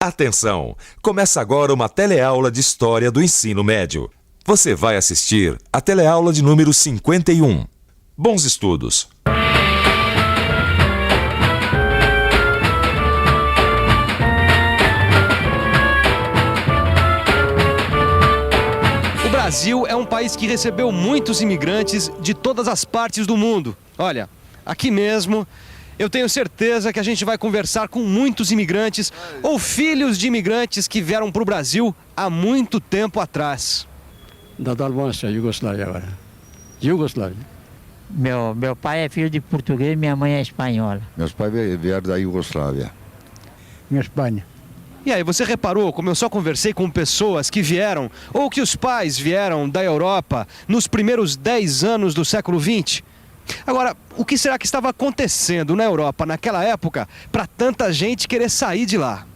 Atenção! Começa agora uma teleaula de História do Ensino Médio. Você vai assistir a teleaula de número 51. Bons estudos! O Brasil é um país que recebeu muitos imigrantes de todas as partes do mundo. Olha, aqui mesmo, eu tenho certeza que a gente vai conversar com muitos imigrantes ou filhos de imigrantes que vieram para o Brasil há muito tempo atrás. Da Dalmácia, Iugoslávia agora. Iugoslávia. Meu pai é filho de português e minha mãe é espanhola. Meus pais vieram da Iugoslávia. Minha Espanha. E aí, você reparou como eu só conversei com pessoas que vieram ou que os pais vieram da Europa nos primeiros 10 anos do século XX? Agora, o que será que estava acontecendo na Europa naquela época para tanta gente querer sair de lá?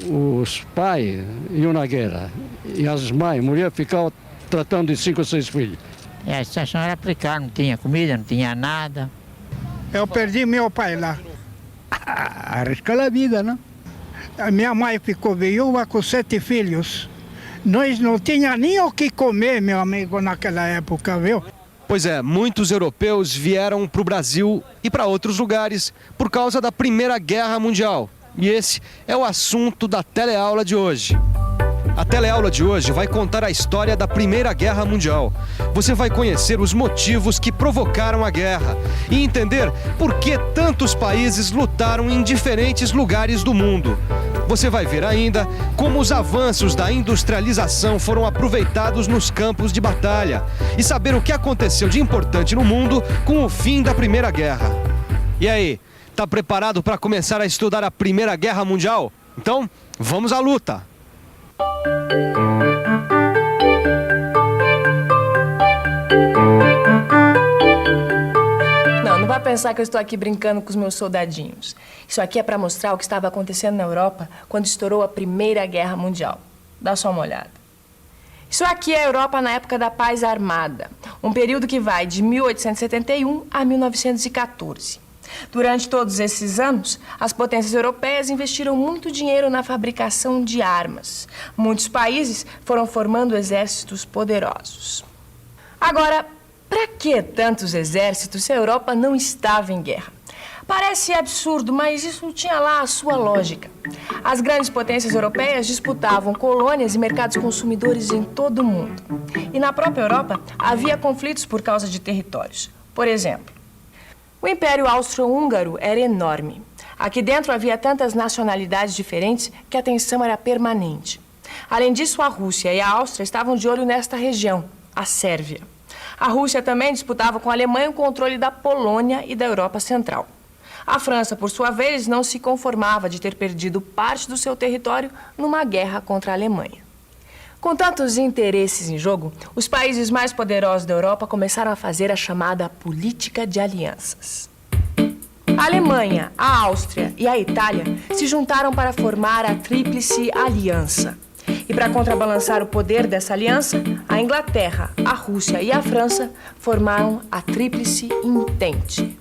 Os pais iam na guerra e as mães, mulheres, ficavam tratando de 5 ou 6 filhos. A situação era precária, não tinha comida, não tinha nada. Eu perdi meu pai lá. Arriscar a vida, né? A minha mãe ficou viúva com 7 filhos. Nós não tínhamos nem o que comer, meu amigo, naquela época, viu? Pois é, muitos europeus vieram para o Brasil e para outros lugares por causa da Primeira Guerra Mundial. E esse é o assunto da teleaula de hoje. A teleaula de hoje vai contar a história da Primeira Guerra Mundial. Você vai conhecer os motivos que provocaram a guerra e entender por que tantos países lutaram em diferentes lugares do mundo. Você vai ver ainda como os avanços da industrialização foram aproveitados nos campos de batalha e saber o que aconteceu de importante no mundo com o fim da Primeira Guerra. E aí, tá preparado para começar a estudar a Primeira Guerra Mundial? Então, vamos à luta! Não vai pensar que eu estou aqui brincando com os meus soldadinhos. Isso aqui é para mostrar o que estava acontecendo na Europa quando estourou a Primeira Guerra Mundial. Dá só uma olhada. Isso aqui é a Europa na época da Paz Armada, um período que vai de 1871 a 1914. Durante todos esses anos, as potências europeias investiram muito dinheiro na fabricação de armas. Muitos países foram formando exércitos poderosos. Agora, para que tantos exércitos se a Europa não estava em guerra? Parece absurdo, mas isso tinha lá a sua lógica. As grandes potências europeias disputavam colônias e mercados consumidores em todo o mundo. E na própria Europa havia conflitos por causa de territórios. Por exemplo, o Império Austro-Húngaro era enorme. Aqui dentro havia tantas nacionalidades diferentes que a tensão era permanente. Além disso, a Rússia e a Áustria estavam de olho nesta região, a Sérvia. A Rússia também disputava com a Alemanha o controle da Polônia e da Europa Central. A França, por sua vez, não se conformava de ter perdido parte do seu território numa guerra contra a Alemanha. Com tantos interesses em jogo, os países mais poderosos da Europa começaram a fazer a chamada política de alianças. A Alemanha, a Áustria e a Itália se juntaram para formar a Tríplice Aliança. E para contrabalançar o poder dessa aliança, a Inglaterra, a Rússia e a França formaram a Tríplice Entente.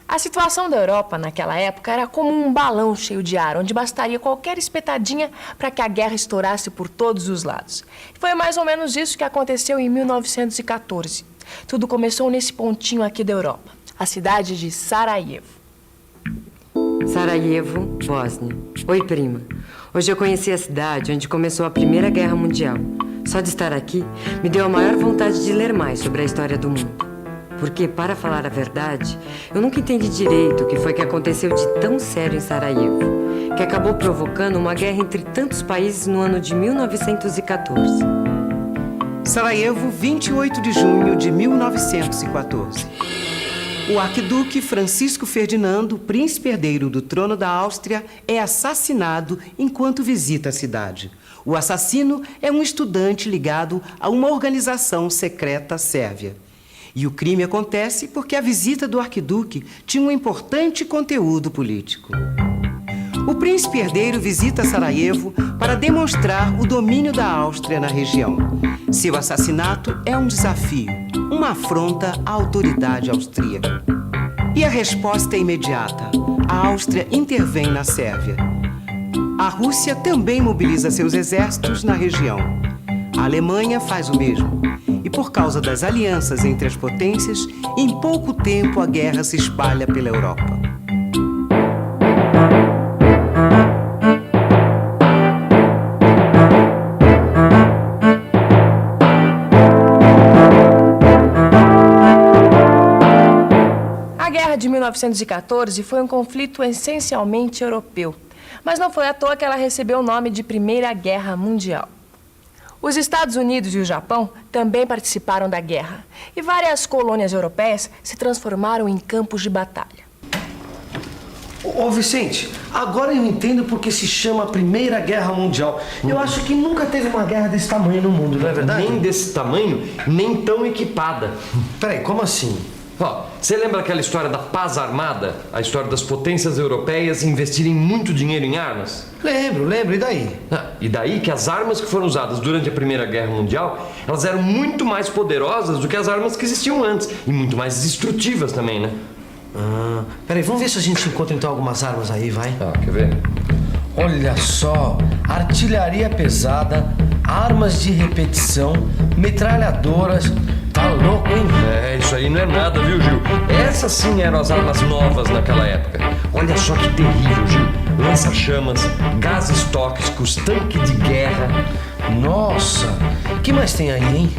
A situação da Europa naquela época era como um balão cheio de ar, onde bastaria qualquer espetadinha para que a guerra estourasse por todos os lados. Foi mais ou menos isso que aconteceu em 1914. Tudo começou nesse pontinho aqui da Europa, a cidade de Sarajevo. Sarajevo, Bósnia. Oi, prima. Hoje eu conheci a cidade onde começou a Primeira Guerra Mundial. Só de estar aqui, me deu a maior vontade de ler mais sobre a história do mundo. Porque, para falar a verdade, eu nunca entendi direito o que foi que aconteceu de tão sério em Sarajevo, que acabou provocando uma guerra entre tantos países no ano de 1914. Sarajevo, 28 de junho de 1914. O arquiduque Francisco Ferdinando, príncipe herdeiro do trono da Áustria, é assassinado enquanto visita a cidade. O assassino é um estudante ligado a uma organização secreta sérvia. E o crime acontece porque a visita do arquiduque tinha um importante conteúdo político. O príncipe herdeiro visita Sarajevo para demonstrar o domínio da Áustria na região. Seu assassinato é um desafio, uma afronta à autoridade austríaca. E a resposta é imediata. A Áustria intervém na Sérvia. A a Rússia também mobiliza seus exércitos na região. A Alemanha faz o mesmo. E por causa das alianças entre as potências, em pouco tempo a guerra se espalha pela Europa. A Guerra de 1914 foi um conflito essencialmente europeu, mas não foi à toa que ela recebeu o nome de Primeira Guerra Mundial. Os Estados Unidos e o Japão também participaram da guerra, e várias colônias europeias se transformaram em campos de batalha. Ô Vicente, agora eu entendo porque se chama Primeira Guerra Mundial. Eu acho que nunca teve uma guerra desse tamanho no mundo, não é verdade? Nem desse tamanho, nem tão equipada. Peraí, como assim? Ó, você lembra aquela história da paz armada? A história das potências europeias investirem muito dinheiro em armas? Lembro, e daí? E daí que as armas que foram usadas durante a Primeira Guerra Mundial, elas eram muito mais poderosas do que as armas que existiam antes. E muito mais destrutivas também, né? Peraí, vamos ver se a gente encontra então algumas armas aí, vai? Quer ver? Olha só, artilharia pesada, armas de repetição, metralhadoras. Tá louco, hein? Isso aí não é nada, viu, Gil? Essas sim eram as armas novas naquela época. Olha só que terrível, Gil. Lança-chamas, gases tóxicos, tanque de guerra. Nossa, o que mais tem aí, hein?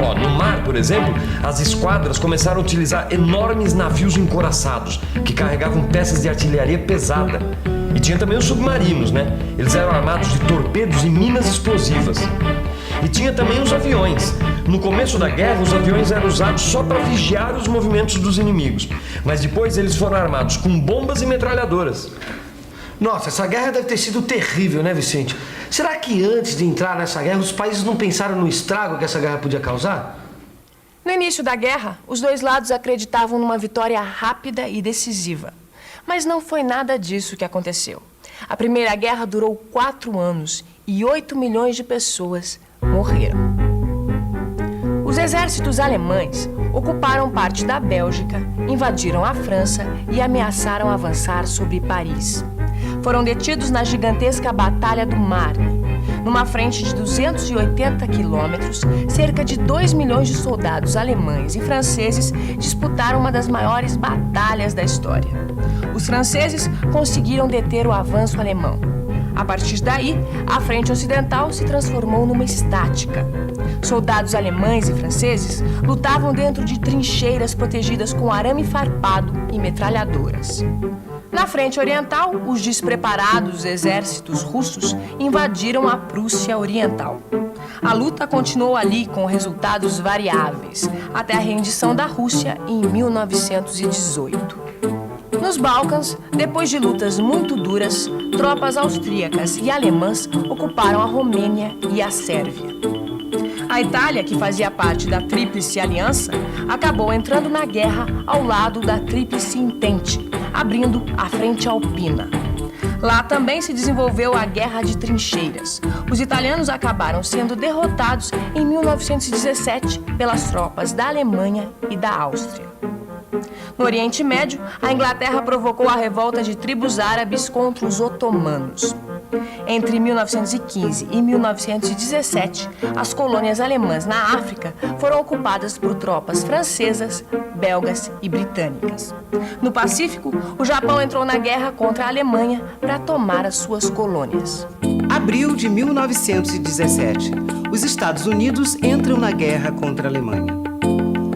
Ó, no mar, por exemplo, as esquadras começaram a utilizar enormes navios encouraçados que carregavam peças de artilharia pesada. E tinha também os submarinos, né? Eles eram armados de torpedos e minas explosivas. E tinha também os aviões. No começo da guerra, os aviões eram usados só para vigiar os movimentos dos inimigos. Mas depois eles foram armados com bombas e metralhadoras. Nossa, essa guerra deve ter sido terrível, né, Vicente? Será que antes de entrar nessa guerra, os países não pensaram no estrago que essa guerra podia causar? No início da guerra, os dois lados acreditavam numa vitória rápida e decisiva. Mas não foi nada disso que aconteceu. A Primeira Guerra durou 4 anos e 8 milhões de pessoas morreram. Os exércitos alemães ocuparam parte da Bélgica, invadiram a França e ameaçaram avançar sobre Paris. Foram detidos na gigantesca Batalha do Marne. Numa frente de 280 quilômetros, cerca de 2 milhões de soldados alemães e franceses disputaram uma das maiores batalhas da história. Os franceses conseguiram deter o avanço alemão. A partir daí, a frente ocidental se transformou numa estática. Soldados alemães e franceses lutavam dentro de trincheiras protegidas com arame farpado e metralhadoras. Na frente oriental, os despreparados exércitos russos invadiram a Prússia Oriental. A luta continuou ali com resultados variáveis, até a rendição da Rússia em 1918. Nos Balcãs, depois de lutas muito duras, tropas austríacas e alemãs ocuparam a Romênia e a Sérvia. A Itália, que fazia parte da Tríplice Aliança, acabou entrando na guerra ao lado da Tríplice Entente, abrindo a Frente Alpina. Lá também se desenvolveu a Guerra de Trincheiras. Os italianos acabaram sendo derrotados em 1917 pelas tropas da Alemanha e da Áustria. No Oriente Médio, a Inglaterra provocou a revolta de tribos árabes contra os otomanos. Entre 1915 e 1917, as colônias alemãs na África foram ocupadas por tropas francesas, belgas e britânicas. No Pacífico, o Japão entrou na guerra contra a Alemanha para tomar as suas colônias. Abril de 1917, os Estados Unidos entram na guerra contra a Alemanha.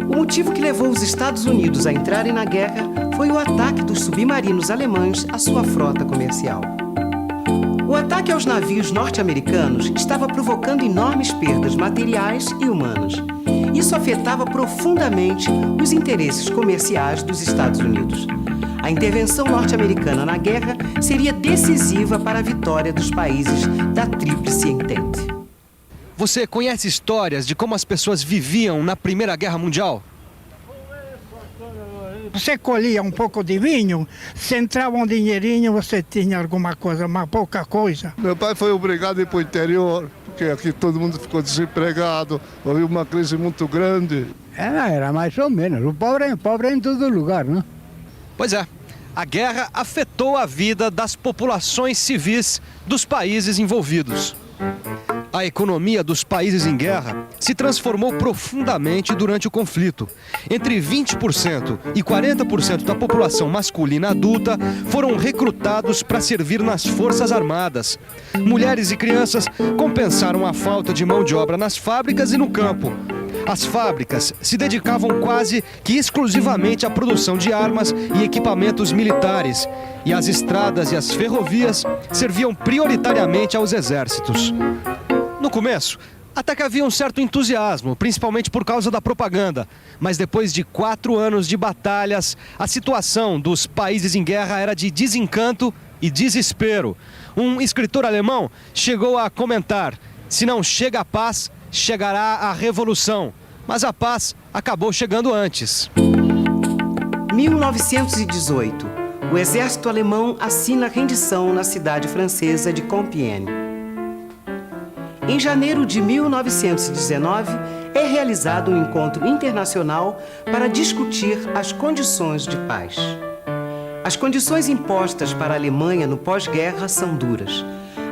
O motivo que levou os Estados Unidos a entrarem na guerra foi o ataque dos submarinos alemães à sua frota comercial. O ataque aos navios norte-americanos estava provocando enormes perdas materiais e humanas. Isso afetava profundamente os interesses comerciais dos Estados Unidos. A intervenção norte-americana na guerra seria decisiva para a vitória dos países da Tríplice Entente. Você conhece histórias de como as pessoas viviam na Primeira Guerra Mundial? Você colhia um pouco de vinho, se entrava um dinheirinho, você tinha alguma coisa, mas pouca coisa. Meu pai foi obrigado a ir para o interior, porque aqui todo mundo ficou desempregado, houve uma crise muito grande. Era mais ou menos. O pobre é em todo lugar, né? Pois é. A guerra afetou a vida das populações civis dos países envolvidos. A economia dos países em guerra se transformou profundamente durante o conflito. Entre 20% e 40% da população masculina adulta foram recrutados para servir nas Forças Armadas. Mulheres e crianças compensaram a falta de mão de obra nas fábricas e no campo. As fábricas se dedicavam quase que exclusivamente à produção de armas e equipamentos militares, e as estradas e as ferrovias serviam prioritariamente aos exércitos. No começo, até que havia um certo entusiasmo, principalmente por causa da propaganda. Mas depois de 4 anos de batalhas, a situação dos países em guerra era de desencanto e desespero. Um escritor alemão chegou a comentar: se não chega a paz, chegará a revolução. Mas a paz acabou chegando antes. 1918. O exército alemão assina a rendição na cidade francesa de Compiègne. Em janeiro de 1919, é realizado um encontro internacional para discutir as condições de paz. As condições impostas para a Alemanha no pós-guerra são duras.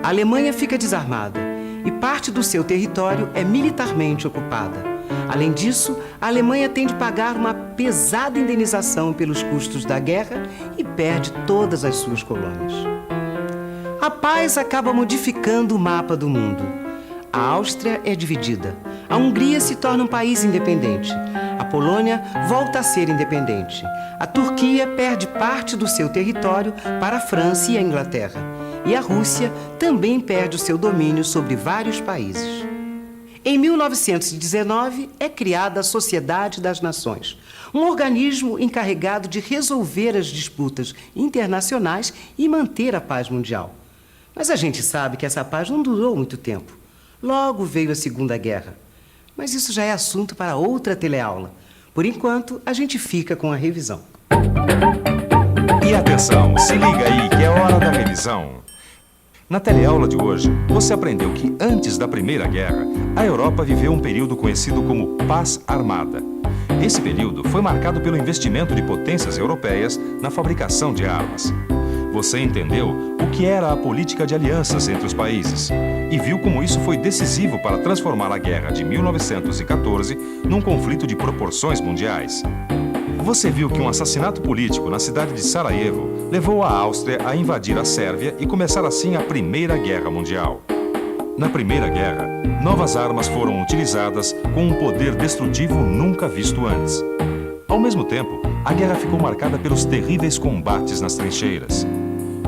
A Alemanha fica desarmada e parte do seu território é militarmente ocupada. Além disso, a Alemanha tem de pagar uma pesada indenização pelos custos da guerra e perde todas as suas colônias. A paz acaba modificando o mapa do mundo. A Áustria é dividida. A Hungria se torna um país independente. A Polônia volta a ser independente. A Turquia perde parte do seu território para a França e a Inglaterra. E a Rússia também perde o seu domínio sobre vários países. Em 1919, é criada a Sociedade das Nações, um organismo encarregado de resolver as disputas internacionais e manter a paz mundial. Mas a gente sabe que essa paz não durou muito tempo. Logo veio a Segunda Guerra. Mas isso já é assunto para outra teleaula. Por enquanto, a gente fica com a revisão. E atenção, se liga aí que é hora da revisão. Na teleaula de hoje, você aprendeu que antes da Primeira Guerra, a Europa viveu um período conhecido como Paz Armada. Esse período foi marcado pelo investimento de potências europeias na fabricação de armas. Você entendeu o que era a política de alianças entre os países e viu como isso foi decisivo para transformar a guerra de 1914 num conflito de proporções mundiais. Você viu que um assassinato político na cidade de Sarajevo levou a Áustria a invadir a Sérvia e começar assim a Primeira Guerra Mundial. Na Primeira Guerra, novas armas foram utilizadas com um poder destrutivo nunca visto antes. Ao mesmo tempo, a guerra ficou marcada pelos terríveis combates nas trincheiras.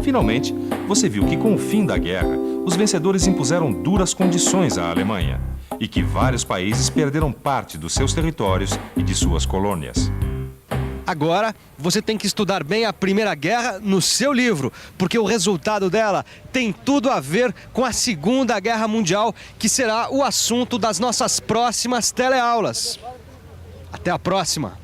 Finalmente, você viu que com o fim da guerra, os vencedores impuseram duras condições à Alemanha e que vários países perderam parte dos seus territórios e de suas colônias. Agora, você tem que estudar bem a Primeira Guerra no seu livro, porque o resultado dela tem tudo a ver com a Segunda Guerra Mundial, que será o assunto das nossas próximas teleaulas. Até a próxima!